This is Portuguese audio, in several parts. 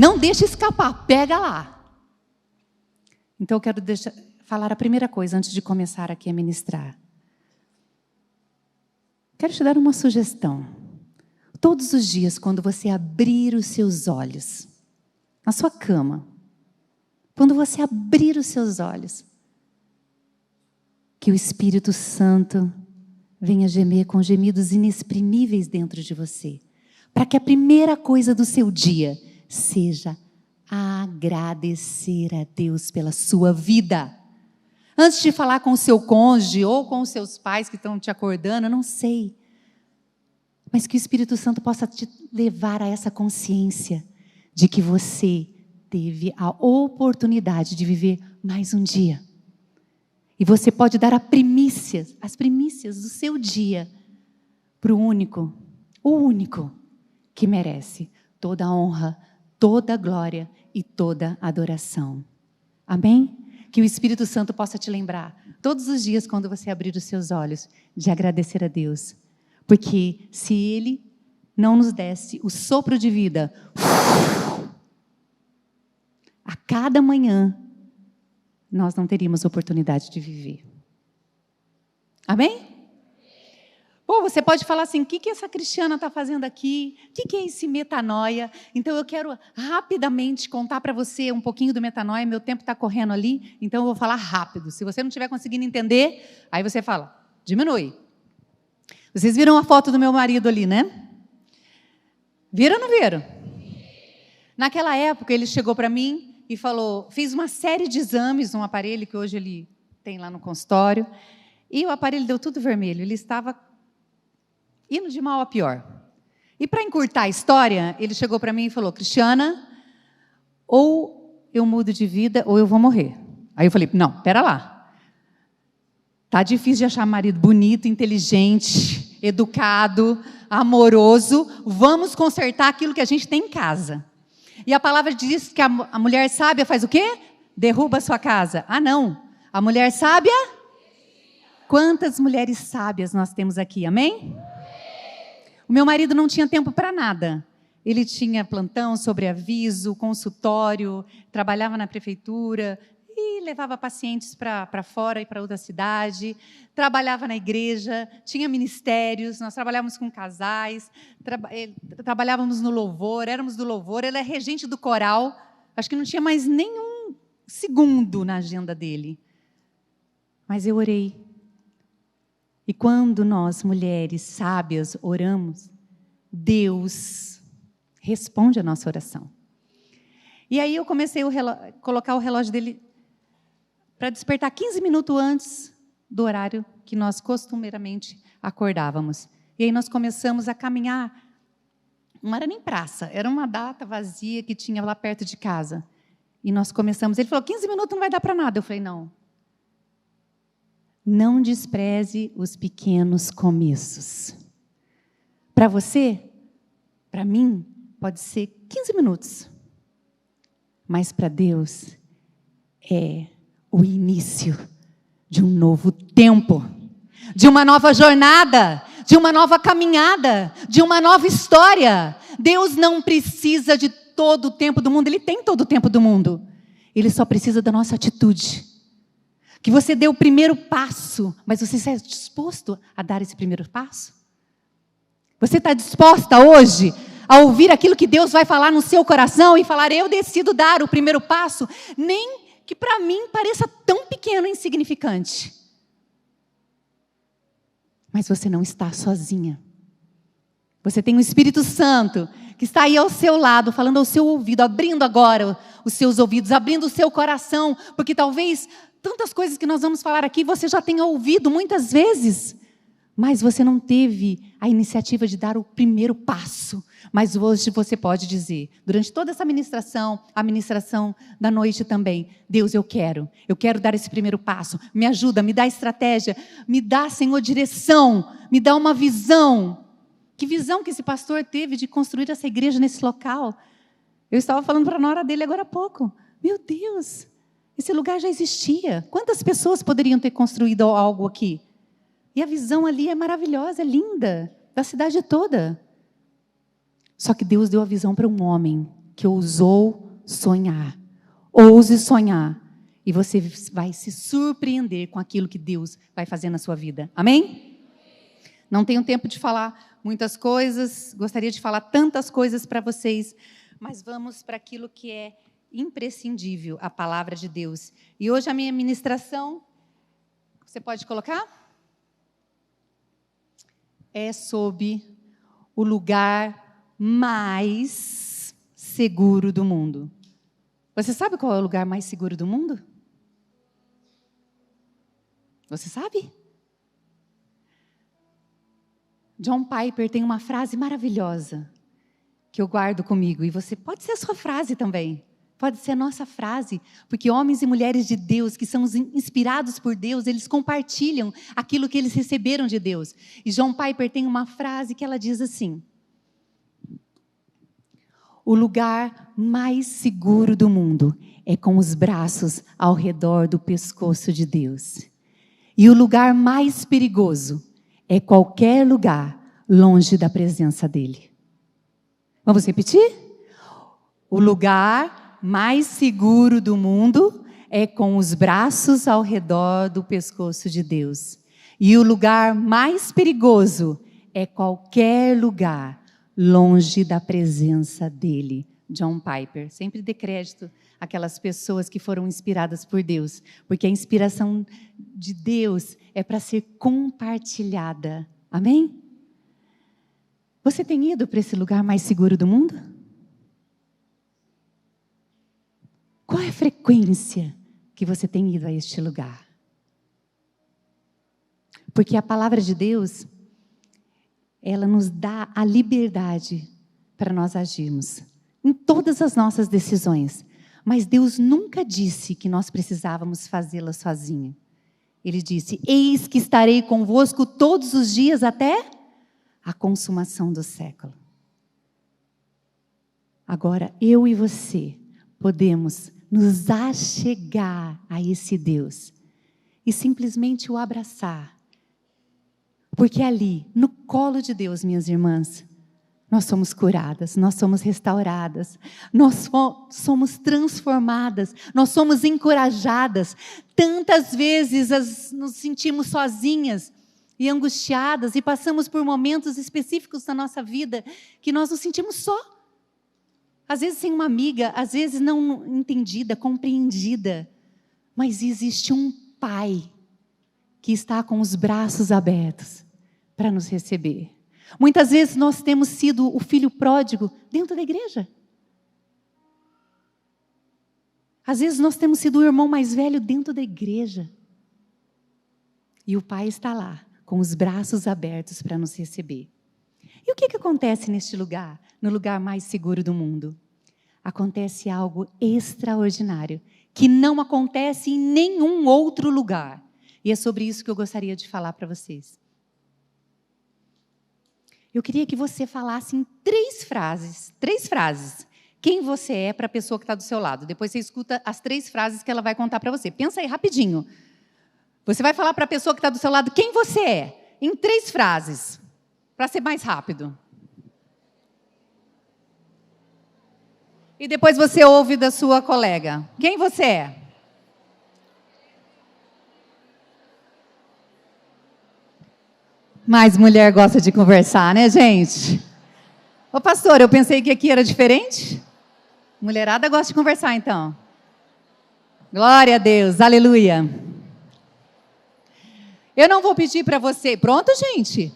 Não deixa escapar, pega lá. Então eu quero falar a primeira coisa antes de começar aqui a ministrar. Quero te dar uma sugestão. Todos os dias, quando você abrir os seus olhos, na sua cama, quando você abrir os seus olhos, que o Espírito Santo venha gemer com gemidos inexprimíveis dentro de você, para que a primeira coisa do seu dia seja agradecer a Deus pela sua vida. Antes de falar com o seu cônjuge ou com os seus pais que estão te acordando, eu não sei. Mas que o Espírito Santo possa te levar a essa consciência de que você teve a oportunidade de viver mais um dia. E você pode dar as primícias do seu dia para o único que merece toda a honra, toda a glória e toda a adoração. Amém? Que o Espírito Santo possa te lembrar, todos os dias, quando você abrir os seus olhos, de agradecer a Deus. Porque se Ele não nos desse o sopro de vida, a cada manhã, nós não teríamos oportunidade de viver. Amém? Ou você pode falar assim, o que essa Cristiana está fazendo aqui? O que é esse metanoia? Então eu quero rapidamente contar para você um pouquinho do metanoia, meu tempo está correndo ali, então eu vou falar rápido. Se você não estiver conseguindo entender, aí você fala, diminui. Vocês viram a foto do meu marido ali, né? Viram ou não viram? Naquela época ele chegou para mim e falou, fez uma série de exames num aparelho que hoje ele tem lá no consultório, e o aparelho deu tudo vermelho, ele estava indo de mal a pior. E para encurtar a história, ele chegou para mim e falou, Cristiana, ou eu mudo de vida ou eu vou morrer. Aí eu falei, não, pera lá. Tá difícil de achar marido bonito, inteligente, educado, amoroso, vamos consertar aquilo que a gente tem em casa. E a palavra diz que a mulher sábia faz o quê? Derruba a sua casa. Ah, não. A mulher sábia? Quantas mulheres sábias nós temos aqui, amém? O meu marido não tinha tempo para nada. Ele tinha plantão, sobreaviso, consultório, trabalhava na prefeitura e levava pacientes para fora e para outra cidade, trabalhava na igreja, tinha ministérios, nós trabalhávamos com casais, trabalhávamos no louvor, éramos do louvor, ele é regente do coral, acho que não tinha mais nenhum segundo na agenda dele. Mas eu orei. E quando nós, mulheres sábias, oramos, Deus responde a nossa oração. E aí eu comecei a colocar o relógio dele para despertar 15 minutos antes do horário que nós costumeiramente acordávamos. E aí nós começamos a caminhar, não era nem praça, era uma data vazia que tinha lá perto de casa. E nós começamos, ele falou, 15 minutos não vai dar para nada. Eu falei, não. Não despreze os pequenos começos. Para você, para mim, pode ser 15 minutos. Mas para Deus, é o início de um novo tempo, de uma nova jornada, de uma nova caminhada, de uma nova história. Deus não precisa de todo o tempo do mundo, Ele tem todo o tempo do mundo. Ele só precisa da nossa atitude. Que você dê o primeiro passo, mas você está disposto a dar esse primeiro passo? Você está disposta hoje a ouvir aquilo que Deus vai falar no seu coração e falar, eu decido dar o primeiro passo, nem que para mim pareça tão pequeno e insignificante. Mas você não está sozinha. Você tem o Espírito Santo que está aí ao seu lado, falando ao seu ouvido, abrindo agora os seus ouvidos, abrindo o seu coração, porque talvez tantas coisas que nós vamos falar aqui você já tenha ouvido muitas vezes, mas você não teve a iniciativa de dar o primeiro passo. Mas hoje você pode dizer, durante toda essa ministração, a ministração da noite também, Deus, eu quero dar esse primeiro passo, me ajuda, me dá estratégia, me dá, Senhor, direção, me dá uma visão. Que visão que esse pastor teve de construir essa igreja nesse local? Eu estava falando para a nora dele agora há pouco, meu Deus, esse lugar já existia, quantas pessoas poderiam ter construído algo aqui? E a visão ali é maravilhosa, é linda, da cidade toda. Só que Deus deu a visão para um homem que ousou sonhar. Ouse sonhar. E você vai se surpreender com aquilo que Deus vai fazer na sua vida. Amém? Não tenho tempo de falar muitas coisas, gostaria de falar tantas coisas para vocês, mas vamos para aquilo que é imprescindível, a palavra de Deus. E hoje a minha ministração, você pode colocar? É sobre o lugar mais seguro do mundo. Você sabe qual é o lugar mais seguro do mundo? Você sabe? John Piper tem uma frase maravilhosa que eu guardo comigo. E você pode ser a sua frase também. Pode ser a nossa frase. Porque homens e mulheres de Deus, que são inspirados por Deus, eles compartilham aquilo que eles receberam de Deus. E John Piper tem uma frase que ela diz assim: o lugar mais seguro do mundo é com os braços ao redor do pescoço de Deus. E o lugar mais perigoso é qualquer lugar longe da presença dEle. Vamos repetir? O lugar mais seguro do mundo é com os braços ao redor do pescoço de Deus. E o lugar mais perigoso é qualquer lugar longe da presença dEle. John Piper. Sempre dê crédito àquelas pessoas que foram inspiradas por Deus, porque a inspiração de Deus é para ser compartilhada. Amém? Você tem ido para esse lugar mais seguro do mundo? Qual é a frequência que você tem ido a este lugar? Porque a palavra de Deus, ela nos dá a liberdade para nós agirmos em todas as nossas decisões. Mas Deus nunca disse que nós precisávamos fazê-la sozinho. Ele disse: eis que estarei convosco todos os dias até a consumação do século. Agora, eu e você podemos nos achegar a esse Deus e simplesmente o abraçar. Porque ali, no colo de Deus, minhas irmãs, nós somos curadas, nós somos restauradas, nós somos transformadas, nós somos encorajadas. Tantas vezes nos sentimos sozinhas e angustiadas e passamos por momentos específicos da nossa vida que nós nos sentimos só. Às vezes sem uma amiga, às vezes não entendida, compreendida. Mas existe um Pai que está com os braços abertos para nos receber. Muitas vezes nós temos sido o filho pródigo dentro da igreja. Às vezes nós temos sido o irmão mais velho dentro da igreja. E o Pai está lá, com os braços abertos para nos receber. E o que acontece neste lugar, no lugar mais seguro do mundo? Acontece algo extraordinário, que não acontece em nenhum outro lugar. E é sobre isso que eu gostaria de falar para vocês. Eu queria que você falasse em três frases. Quem você é para a pessoa que está do seu lado. Depois você escuta as 3 frases que ela vai contar para você. Pensa aí rapidinho. Você vai falar para a pessoa que está do seu lado quem você é, em 3 frases, para ser mais rápido. E depois você ouve da sua colega. Quem você é? Mas mulher gosta de conversar, né, gente? Ô, pastor, eu pensei que aqui era diferente. Mulherada gosta de conversar, então. Glória a Deus, aleluia. Eu não vou pedir para você... Pronto, gente?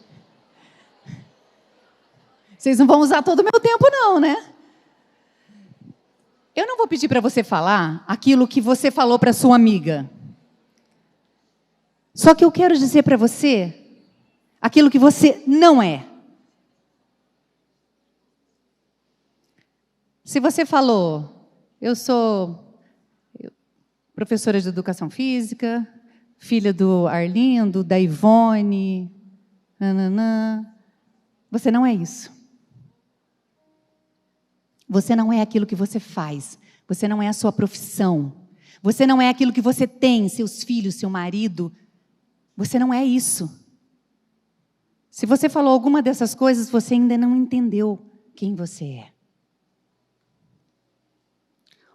Vocês não vão usar todo o meu tempo, não, né? Eu não vou pedir para você falar aquilo que você falou para sua amiga. Só que eu quero dizer para você aquilo que você não é. Se você falou, eu sou professora de educação física, filha do Arlindo, da Ivone, nananã, você não é isso. Você não é aquilo que você faz. Você não é a sua profissão. Você não é aquilo que você tem, seus filhos, seu marido. Você não é isso. Se você falou alguma dessas coisas, você ainda não entendeu quem você é.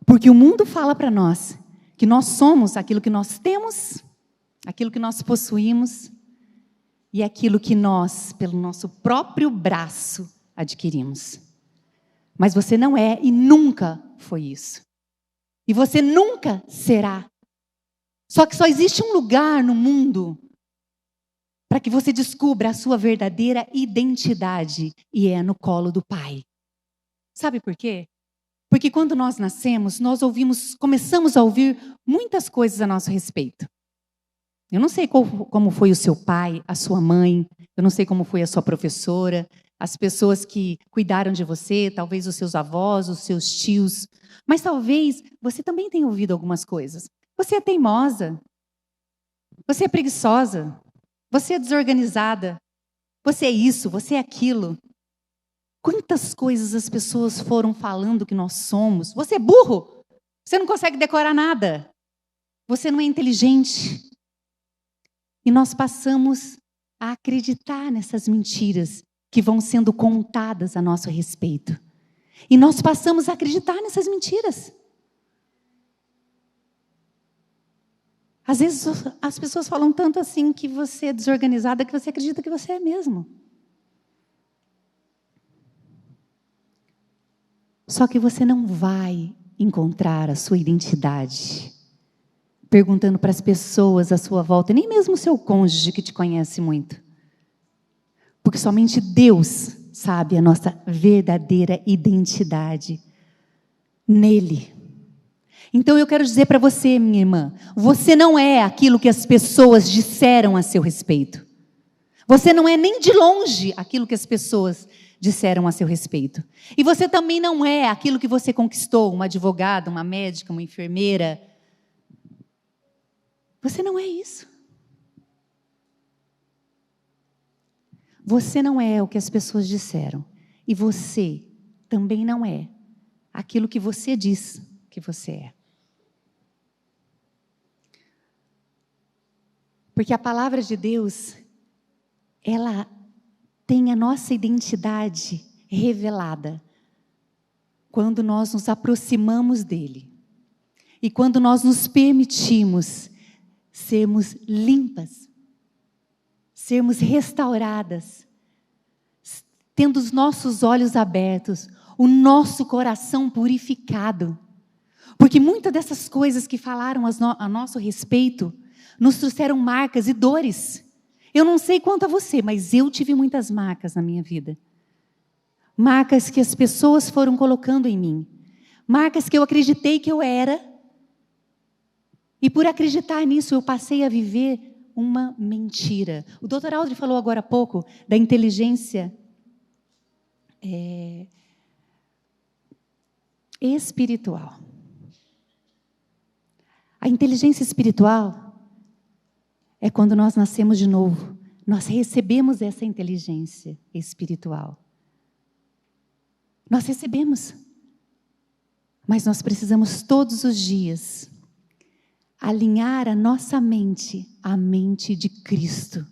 Porque o mundo fala para nós que nós somos aquilo que nós temos, aquilo que nós possuímos e aquilo que nós, pelo nosso próprio braço, adquirimos. Mas você não é e nunca foi isso. E você nunca será. Só que só existe um lugar no mundo para que você descubra a sua verdadeira identidade, e é no colo do Pai. Sabe por quê? Porque quando nós nascemos, começamos a ouvir muitas coisas a nosso respeito. Eu não sei como foi o seu pai, a sua mãe, eu não sei como foi a sua professora, as pessoas que cuidaram de você, talvez os seus avós, os seus tios, mas talvez você também tenha ouvido algumas coisas. Você é teimosa, você é preguiçosa, você é desorganizada, você é isso, você é aquilo. Quantas coisas as pessoas foram falando que nós somos? Você é burro, você não consegue decorar nada, você não é inteligente. E nós passamos a acreditar nessas mentiras que vão sendo contadas a nosso respeito. E nós passamos a acreditar nessas mentiras. Às vezes as pessoas falam tanto assim que você é desorganizada que você acredita que você é mesmo. Só que você não vai encontrar a sua identidade perguntando para as pessoas à sua volta, nem mesmo o seu cônjuge que te conhece muito. Porque somente Deus sabe a nossa verdadeira identidade nele. Então eu quero dizer para você, minha irmã, você não é aquilo que as pessoas disseram a seu respeito. Você não é nem de longe aquilo que as pessoas disseram a seu respeito. E você também não é aquilo que você conquistou, uma advogada, uma médica, uma enfermeira. Você não é isso. Você não é o que as pessoas disseram. E você também não é aquilo que você diz que você é. Porque a palavra de Deus, ela tem a nossa identidade revelada quando nós nos aproximamos dele. E quando nós nos permitimos sermos limpas, sermos restauradas, tendo os nossos olhos abertos, o nosso coração purificado. Porque muitas dessas coisas que falaram a nosso respeito nos trouxeram marcas e dores. Eu não sei quanto a você, mas eu tive muitas marcas na minha vida. Marcas que as pessoas foram colocando em mim. Marcas que eu acreditei que eu era. E por acreditar nisso, eu passei a viver uma mentira. O Dr. Aldri falou agora há pouco da inteligência espiritual. A inteligência espiritual é quando nós nascemos de novo. Nós recebemos essa inteligência espiritual. Nós recebemos. Mas nós precisamos todos os dias alinhar a nossa mente à mente de Cristo,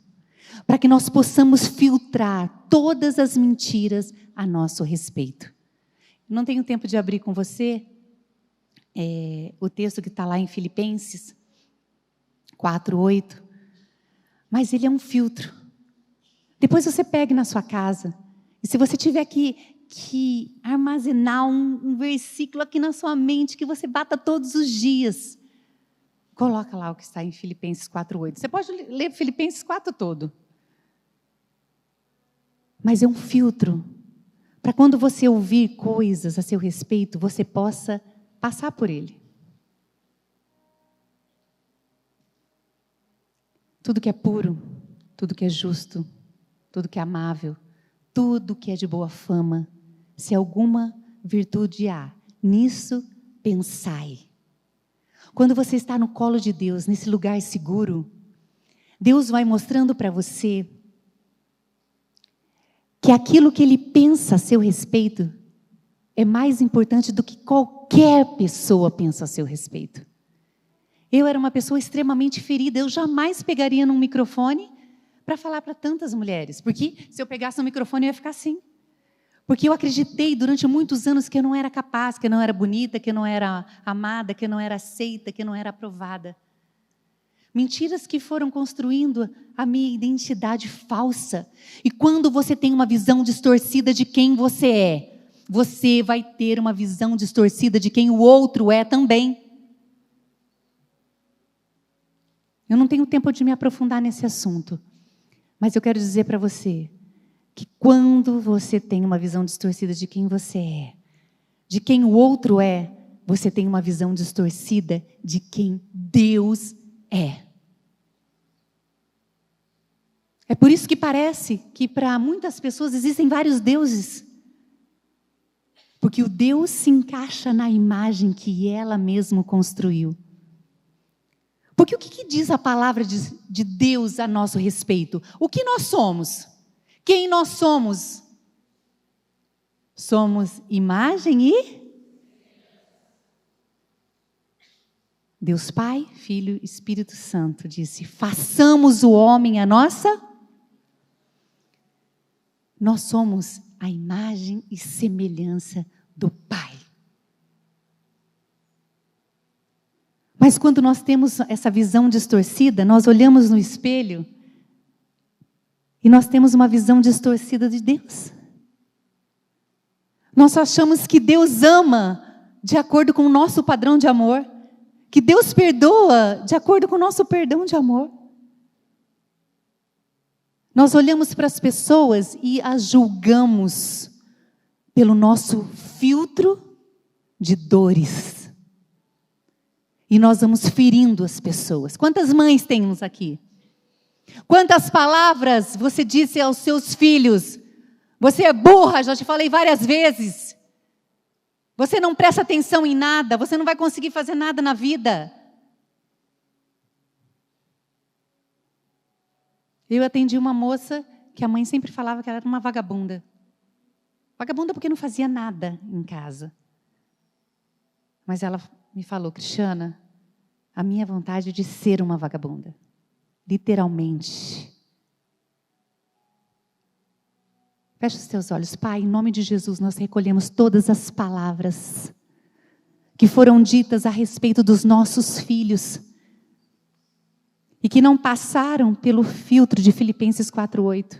para que nós possamos filtrar todas as mentiras a nosso respeito. Não tenho tempo de abrir com você o texto que está lá em Filipenses 4:8, mas ele é um filtro. Depois você pegue na sua casa, e se você tiver que armazenar um versículo aqui na sua mente, que você bata todos os dias, coloca lá o que está em Filipenses 4:8. Você pode ler Filipenses 4 todo. Mas é um filtro para quando você ouvir coisas a seu respeito, você possa passar por ele. Tudo que é puro, tudo que é justo, tudo que é amável, tudo que é de boa fama, se alguma virtude há, nisso pensai. Quando você está no colo de Deus, nesse lugar seguro, Deus vai mostrando para você que aquilo que Ele pensa a seu respeito é mais importante do que qualquer pessoa pensa a seu respeito. Eu era uma pessoa extremamente ferida, eu jamais pegaria num microfone para falar para tantas mulheres, porque se eu pegasse no microfone eu ia ficar assim. Porque eu acreditei durante muitos anos que eu não era capaz, que eu não era bonita, que eu não era amada, que eu não era aceita, que eu não era aprovada. Mentiras que foram construindo a minha identidade falsa. E quando você tem uma visão distorcida de quem você é, você vai ter uma visão distorcida de quem o outro é também. Eu não tenho tempo de me aprofundar nesse assunto, mas eu quero dizer para você que quando você tem uma visão distorcida de quem você é, de quem o outro é, você tem uma visão distorcida de quem Deus é. É por isso que parece que para muitas pessoas existem vários deuses. Porque o Deus se encaixa na imagem que ela mesma construiu. Porque o que diz a palavra de Deus a nosso respeito? O que nós somos? Quem nós somos? Somos imagem e Deus Pai, Filho, Espírito Santo disse: façamos o homem a nossa. Nós somos a imagem e semelhança do Pai. Mas quando nós temos essa visão distorcida, nós olhamos no espelho e nós temos uma visão distorcida de Deus. Nós achamos que Deus ama de acordo com o nosso padrão de amor, que Deus perdoa de acordo com o nosso perdão de amor. Nós olhamos para as pessoas e as julgamos pelo nosso filtro de dores. E nós vamos ferindo as pessoas. Quantas mães temos aqui? Quantas palavras você disse aos seus filhos? Você é burra, já te falei várias vezes. Você não presta atenção em nada, você não vai conseguir fazer nada na vida. Eu atendi uma moça que a mãe sempre falava que ela era uma vagabunda. Vagabunda porque não fazia nada em casa. Mas ela me falou: Cristiana, a minha vontade é de ser uma vagabunda. Literalmente. Feche os teus olhos. Pai, em nome de Jesus, nós recolhemos todas as palavras que foram ditas a respeito dos nossos filhos e que não passaram pelo filtro de Filipenses 4:8,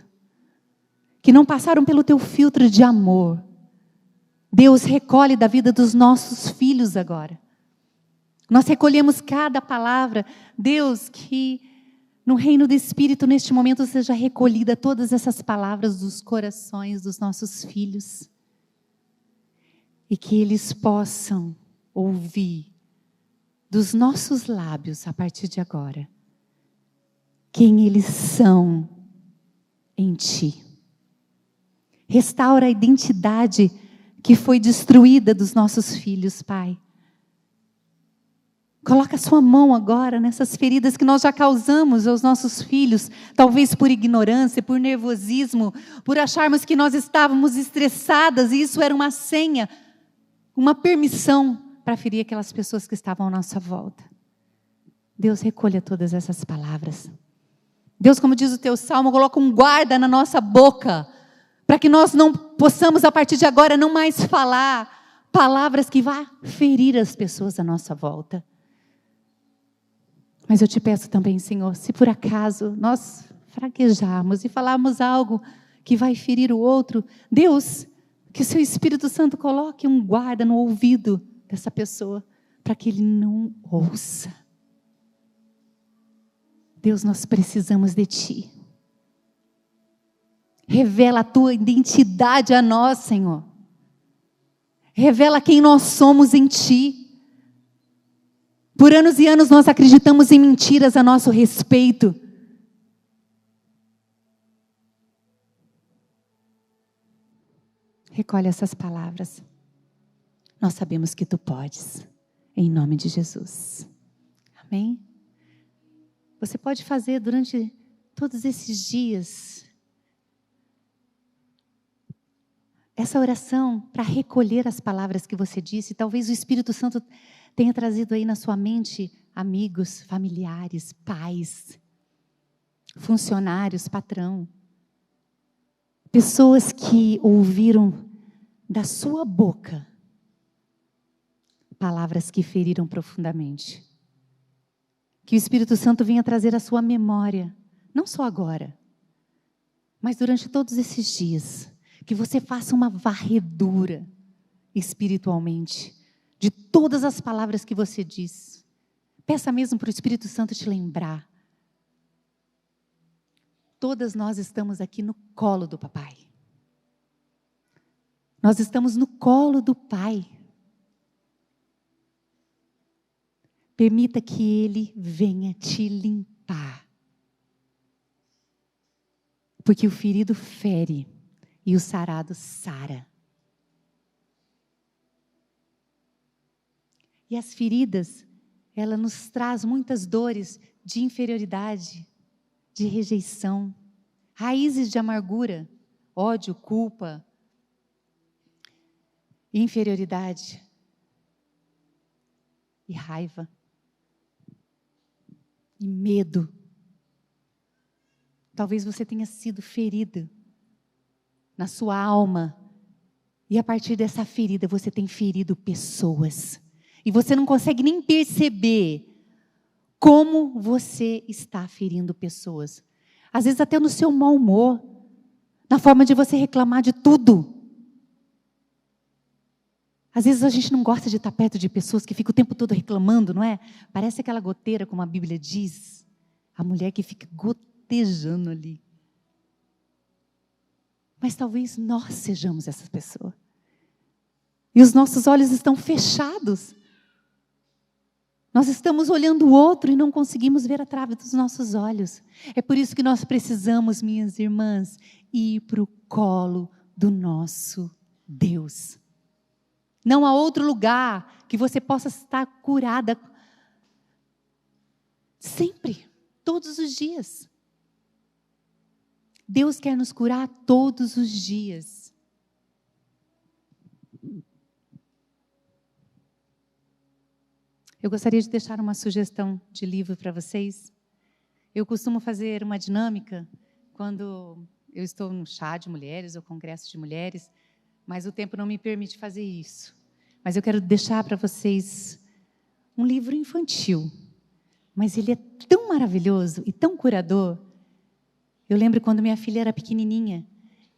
que não passaram pelo teu filtro de amor. Deus, recolhe da vida dos nossos filhos agora. Nós recolhemos cada palavra. Deus, que no reino do Espírito, neste momento, seja recolhida todas essas palavras dos corações dos nossos filhos. E que eles possam ouvir dos nossos lábios, a partir de agora, quem eles são em Ti. Restaura a identidade que foi destruída dos nossos filhos, Pai. Coloca a sua mão agora nessas feridas que nós já causamos aos nossos filhos, talvez por ignorância, por nervosismo, por acharmos que nós estávamos estressadas e isso era uma senha, uma permissão para ferir aquelas pessoas que estavam à nossa volta. Deus, recolha todas essas palavras. Deus, como diz o teu salmo, coloca um guarda na nossa boca, para que nós não possamos, a partir de agora, não mais falar palavras que vá ferir as pessoas à nossa volta. Mas eu te peço também, Senhor, se por acaso nós fraquejarmos e falarmos algo que vai ferir o outro, Deus, que o seu Espírito Santo coloque um guarda no ouvido dessa pessoa, para que ele não ouça. Deus, nós precisamos de Ti. Revela a Tua identidade a nós, Senhor. Revela quem nós somos em Ti. Por anos e anos nós acreditamos em mentiras a nosso respeito. Recolhe essas palavras. Nós sabemos que Tu podes. Em nome de Jesus. Amém? Você pode fazer durante todos esses dias essa oração para recolher as palavras que você disse. Talvez o Espírito Santo tenha trazido aí na sua mente amigos, familiares, pais, funcionários, patrão. Pessoas que ouviram da sua boca palavras que feriram profundamente. Que o Espírito Santo venha trazer à sua memória, não só agora, mas durante todos esses dias. Que você faça uma varredura espiritualmente de todas as palavras que você diz. Peça mesmo para o Espírito Santo te lembrar. Todas nós estamos aqui no colo do Papai. Nós estamos no colo do Pai. Permita que Ele venha te limpar. Porque o ferido fere e o sarado sara. E as feridas, ela nos traz muitas dores de inferioridade, de rejeição, raízes de amargura, ódio, culpa, inferioridade e raiva e medo. Talvez você tenha sido ferida na sua alma e a partir dessa ferida você tem ferido pessoas e você não consegue nem perceber como você está ferindo pessoas. Às vezes até no seu mau humor, na forma de você reclamar de tudo. Às vezes a gente não gosta de estar perto de pessoas que ficam o tempo todo reclamando, não é? Parece aquela goteira, como a Bíblia diz. A mulher que fica gotejando ali. Mas talvez nós sejamos essa pessoa. E os nossos olhos estão fechados. Nós estamos olhando o outro e não conseguimos ver através dos nossos olhos. É por isso que nós precisamos, minhas irmãs, ir para o colo do nosso Deus. Não há outro lugar que você possa estar curada. Sempre, todos os dias. Deus quer nos curar todos os dias. Eu gostaria de deixar uma sugestão de livro para vocês. Eu costumo fazer uma dinâmica quando eu estou no chá de mulheres ou congresso de mulheres, mas o tempo não me permite fazer isso. Mas eu quero deixar para vocês um livro infantil, mas ele é tão maravilhoso e tão curador. Eu lembro quando minha filha era pequenininha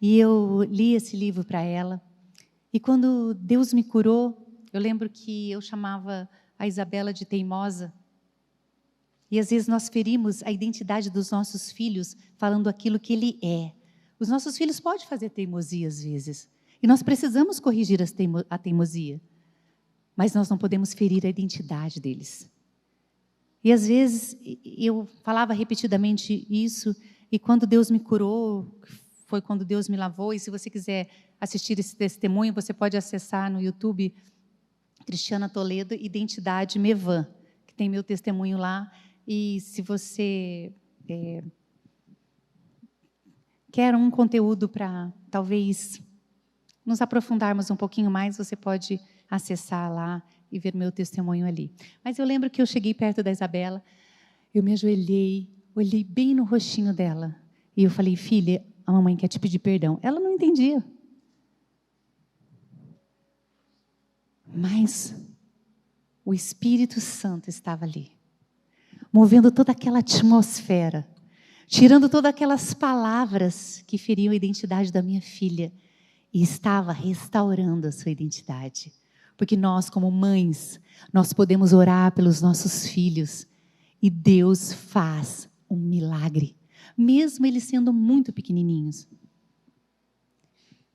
e eu li esse livro para ela. E quando Deus me curou, eu lembro que eu chamava a Isabela de teimosa. E às vezes nós ferimos a identidade dos nossos filhos falando aquilo que ele é. Os nossos filhos podem fazer teimosia às vezes. E nós precisamos corrigir a teimosia. Mas nós não podemos ferir a identidade deles. E às vezes eu falava repetidamente isso, e quando Deus me curou, foi quando Deus me lavou, e se você quiser assistir esse testemunho, você pode acessar no YouTube, Cristiana Toledo, Identidade Mevan, que tem meu testemunho lá, e se você quer um conteúdo para, talvez, nos aprofundarmos um pouquinho mais, você pode acessar lá e ver meu testemunho ali. Mas eu lembro que eu cheguei perto da Isabela, eu me ajoelhei, olhei bem no rostinho dela, e eu falei, filha, a mamãe quer te pedir perdão. Ela não entendia. Mas o Espírito Santo estava ali, movendo toda aquela atmosfera, tirando todas aquelas palavras que feriam a identidade da minha filha, e estava restaurando a sua identidade. Porque nós, como mães, nós podemos orar pelos nossos filhos, e Deus faz um milagre, mesmo eles sendo muito pequenininhos.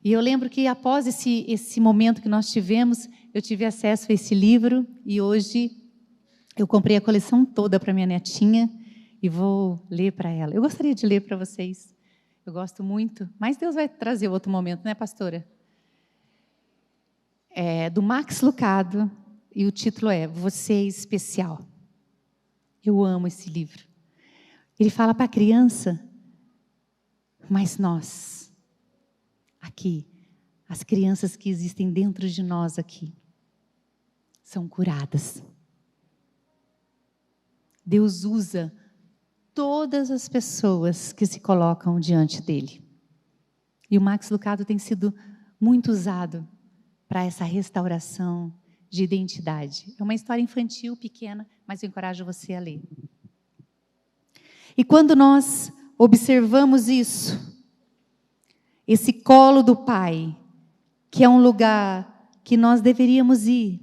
E eu lembro que após esse momento que nós tivemos, eu tive acesso a esse livro, e hoje eu comprei a coleção toda para minha netinha, e vou ler para ela. Eu gostaria de ler para vocês, eu gosto muito, mas Deus vai trazer outro momento, né, pastora? É do Max Lucado, e o título é Você é Especial. Eu amo esse livro. Ele fala para a criança, mas nós, aqui, as crianças que existem dentro de nós aqui, são curadas. Deus usa todas as pessoas que se colocam diante dele. E o Max Lucado tem sido muito usado para essa restauração de identidade. É uma história infantil, pequena, mas eu encorajo você a ler. E quando nós observamos isso, esse colo do Pai, que é um lugar que nós deveríamos ir,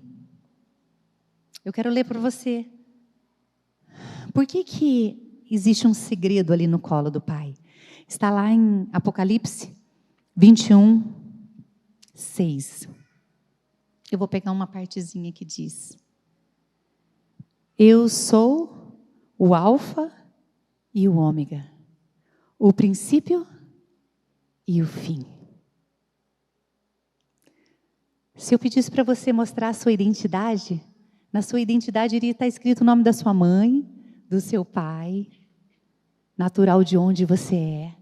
eu quero ler para você. Por que existe um segredo ali no colo do Pai? Está lá em Apocalipse 21, 6. Eu vou pegar uma partezinha que diz: Eu sou o Alfa e o Ômega, o princípio e o fim. Se eu pedisse para você mostrar a sua identidade, na sua identidade iria estar escrito o nome da sua mãe, do seu pai, natural de onde você é.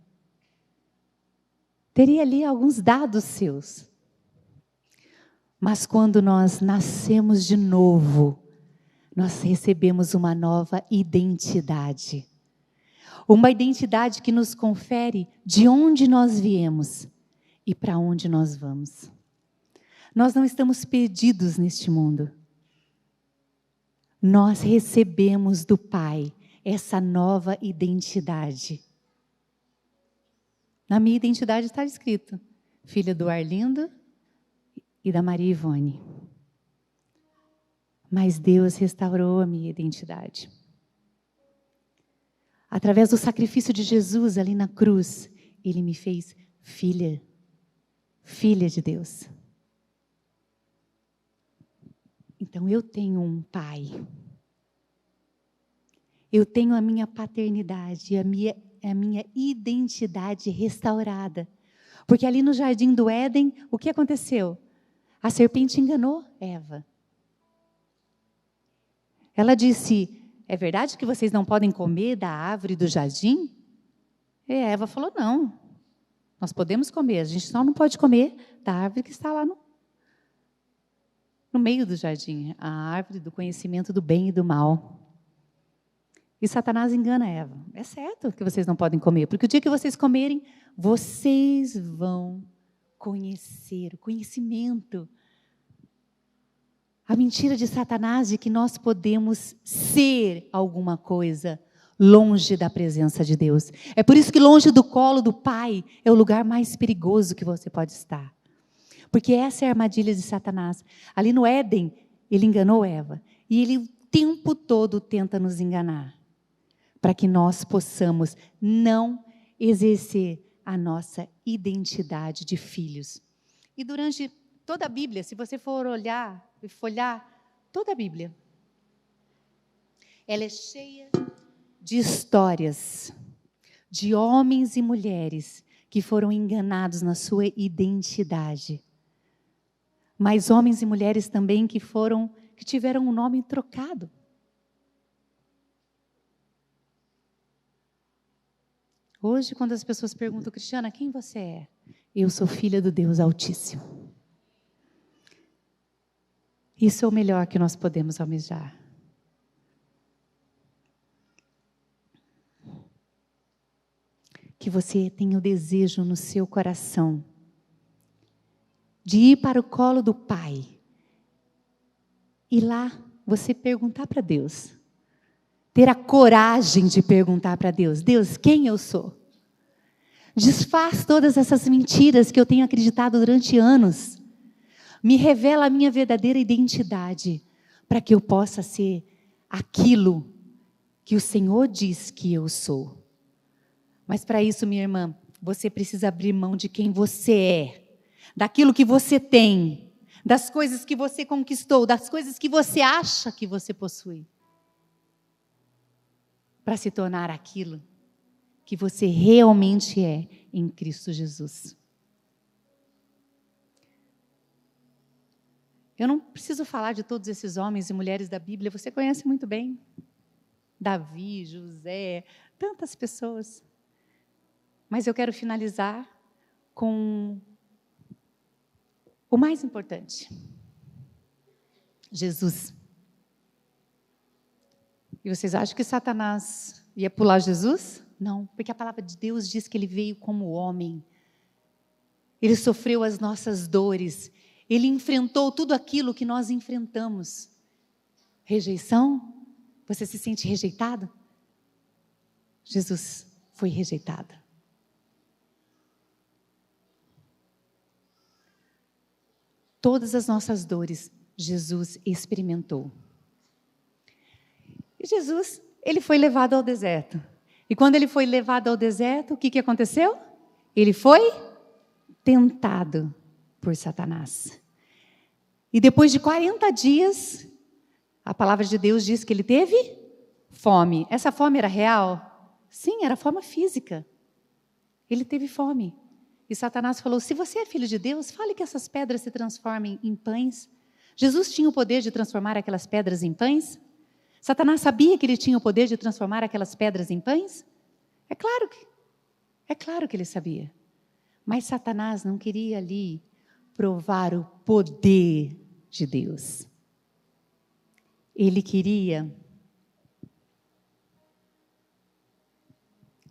Teria ali alguns dados seus. Mas quando nós nascemos de novo, nós recebemos uma nova identidade. Uma identidade que nos confere de onde nós viemos e para onde nós vamos. Nós não estamos perdidos neste mundo. Nós recebemos do Pai essa nova identidade. Na minha identidade está escrito: filha do Arlindo e da Maria Ivone. Mas Deus restaurou a minha identidade. Através do sacrifício de Jesus ali na cruz, Ele me fez filha de Deus. Então eu tenho um pai. Eu tenho a minha paternidade, a minha identidade restaurada. Porque ali no jardim do Éden, o que aconteceu? A serpente enganou Eva. Ela disse: é verdade que vocês não podem comer da árvore do jardim? E Eva falou: não, nós podemos comer, a gente só não pode comer da árvore que está lá no meio do jardim, a árvore do conhecimento do bem e do mal. E Satanás engana Eva. É certo que vocês não podem comer, porque o dia que vocês comerem, vocês vão conhecer, o conhecimento. A mentira de Satanás de que nós podemos ser alguma coisa longe da presença de Deus. É por isso que longe do colo do Pai é o lugar mais perigoso que você pode estar. Porque essa é a armadilha de Satanás. Ali no Éden, ele enganou Eva. E ele o tempo todo tenta nos enganar. Para que nós possamos não exercer a nossa identidade de filhos. E durante toda a Bíblia, se você for olhar e folhear toda a Bíblia, ela é cheia de histórias de homens e mulheres que foram enganados na sua identidade. Mas homens e mulheres também que tiveram um nome trocado. Hoje, quando as pessoas perguntam: Cristiana, quem você é? Eu sou filha do Deus Altíssimo. Isso é o melhor que nós podemos almejar. Que você tenha o desejo no seu coração de ir para o colo do Pai e lá você perguntar para Deus. Ter a coragem de perguntar para Deus: Deus, quem eu sou? Desfaz todas essas mentiras que eu tenho acreditado durante anos. Me revela a minha verdadeira identidade, para que eu possa ser aquilo que o Senhor diz que eu sou. Mas para isso, minha irmã, você precisa abrir mão de quem você é, daquilo que você tem, das coisas que você conquistou, das coisas que você acha que você possui, para se tornar aquilo que você realmente é em Cristo Jesus. Eu não preciso falar de todos esses homens e mulheres da Bíblia, você conhece muito bem. Davi, José, tantas pessoas. Mas eu quero finalizar com o mais importante. Jesus. E vocês acham que Satanás ia pular Jesus? Não, porque a palavra de Deus diz que ele veio como homem. Ele sofreu as nossas dores. Ele enfrentou tudo aquilo que nós enfrentamos. Rejeição? Você se sente rejeitado? Jesus foi rejeitado. Todas as nossas dores, Jesus experimentou. E Jesus, ele foi levado ao deserto. E quando ele foi levado ao deserto, o que aconteceu? Ele foi tentado por Satanás. E depois de 40 dias, a palavra de Deus diz que ele teve fome. Essa fome era real? Sim, era forma física. Ele teve fome. E Satanás falou, se você é filho de Deus, fale que essas pedras se transformem em pães. Jesus tinha o poder de transformar aquelas pedras em pães? Satanás sabia que ele tinha o poder de transformar aquelas pedras em pães? É claro que ele sabia. Mas Satanás não queria ali provar o poder de Deus. Ele queria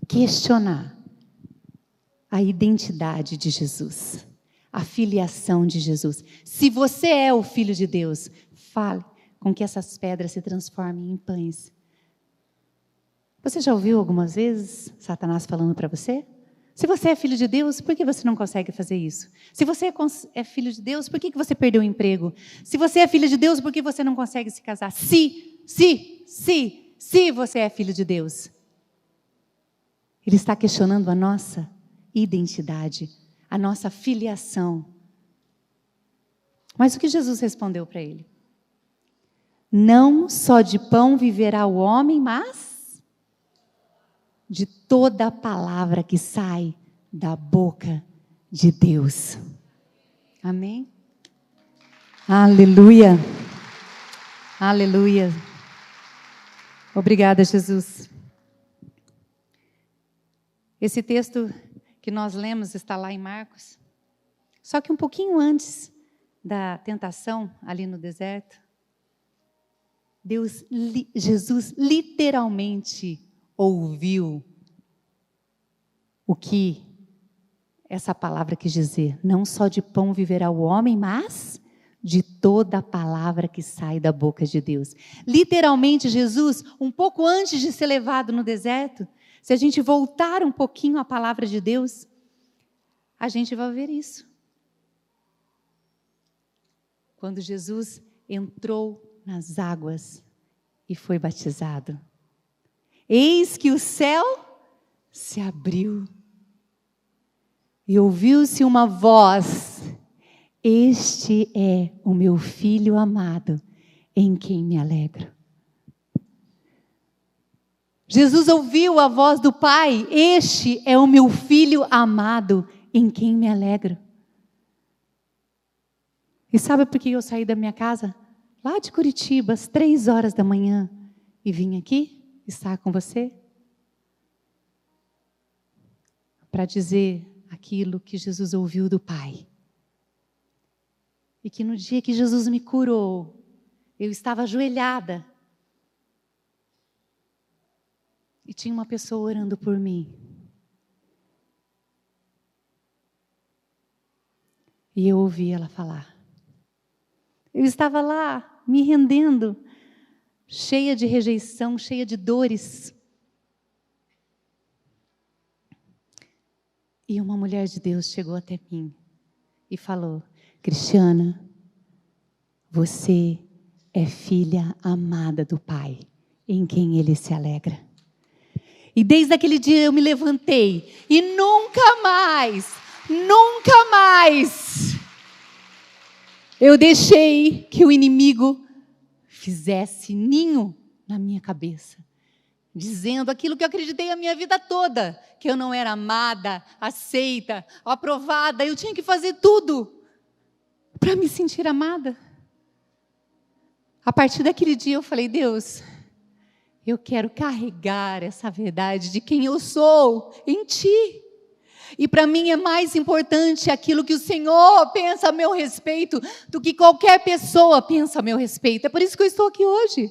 questionar a identidade de Jesus, a filiação de Jesus. Se você é o Filho de Deus, fale com que essas pedras se transformem em pães. Você já ouviu algumas vezes Satanás falando para você? Se você é filho de Deus, por que você não consegue fazer isso? Se você é filho de Deus, por que você perdeu o emprego? Se você é filho de Deus, por que você não consegue se casar? Se você é filho de Deus. Ele está questionando a nossa identidade, a nossa filiação. Mas o que Jesus respondeu para ele? Não só de pão viverá o homem, mas de toda a palavra que sai da boca de Deus. Amém? Aleluia. Aleluia. Obrigada, Jesus. Esse texto que nós lemos está lá em Marcos. Só que um pouquinho antes da tentação ali no deserto, Jesus literalmente ouviu o que essa palavra quis dizer. Não só de pão viverá o homem, mas de toda a palavra que sai da boca de Deus. Literalmente, Jesus, um pouco antes de ser levado no deserto, se a gente voltar um pouquinho à palavra de Deus, a gente vai ver isso. Quando Jesus entrou nas águas e foi batizado, eis que o céu se abriu e ouviu-se uma voz: este é o meu filho amado, em quem me alegro. Jesus ouviu a voz do Pai: este é o meu filho amado, em quem me alegro. E sabe por que eu saí da minha casa? Lá de Curitiba, às 3h da manhã, e vim aqui estar com você? Para dizer aquilo que Jesus ouviu do Pai. E que no dia que Jesus me curou, eu estava ajoelhada. E tinha uma pessoa orando por mim. E eu ouvi ela falar. Eu estava lá, me rendendo, cheia de rejeição, cheia de dores. E uma mulher de Deus chegou até mim e falou: Cristiana, você é filha amada do Pai, em quem Ele se alegra. E desde aquele dia eu me levantei e nunca mais eu deixei que o inimigo fizesse ninho na minha cabeça, dizendo aquilo que eu acreditei a minha vida toda, que eu não era amada, aceita, aprovada. Eu tinha que fazer tudo para me sentir amada. A partir daquele dia eu falei: Deus, eu quero carregar essa verdade de quem eu sou em Ti. E para mim é mais importante aquilo que o Senhor pensa a meu respeito do que qualquer pessoa pensa a meu respeito. É por isso que eu estou aqui hoje.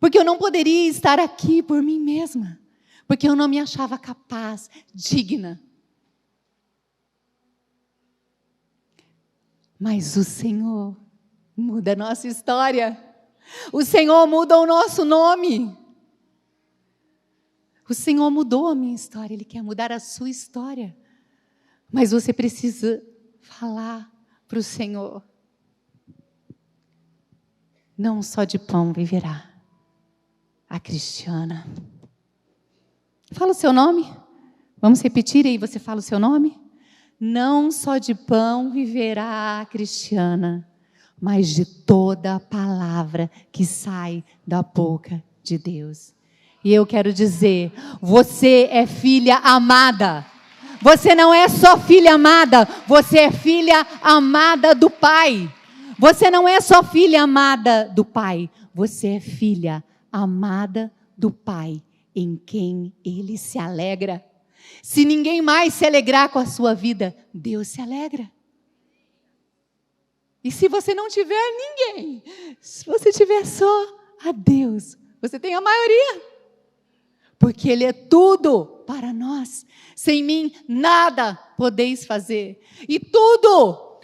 Porque eu não poderia estar aqui por mim mesma. Porque eu não me achava capaz, digna. Mas o Senhor muda a nossa história. O Senhor muda o nosso nome. O Senhor mudou a minha história, Ele quer mudar a sua história. Mas você precisa falar para o Senhor. Não só de pão viverá a Cristiana. Fala o seu nome. Vamos repetir aí, você fala o seu nome? Não só de pão viverá a Cristiana, mas de toda a palavra que sai da boca de Deus. E eu quero dizer, você é filha amada. Você não é só filha amada, você é filha amada do Pai. Você não é só filha amada do Pai, você é filha amada do Pai, em quem Ele se alegra. Se ninguém mais se alegrar com a sua vida, Deus se alegra. E se você não tiver ninguém, se você tiver só a Deus, você tem a maioria. Porque Ele é tudo para nós. Sem mim, nada podeis fazer. E tudo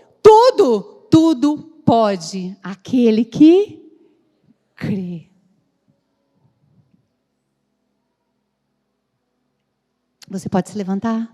pode aquele que crê. Você pode se levantar?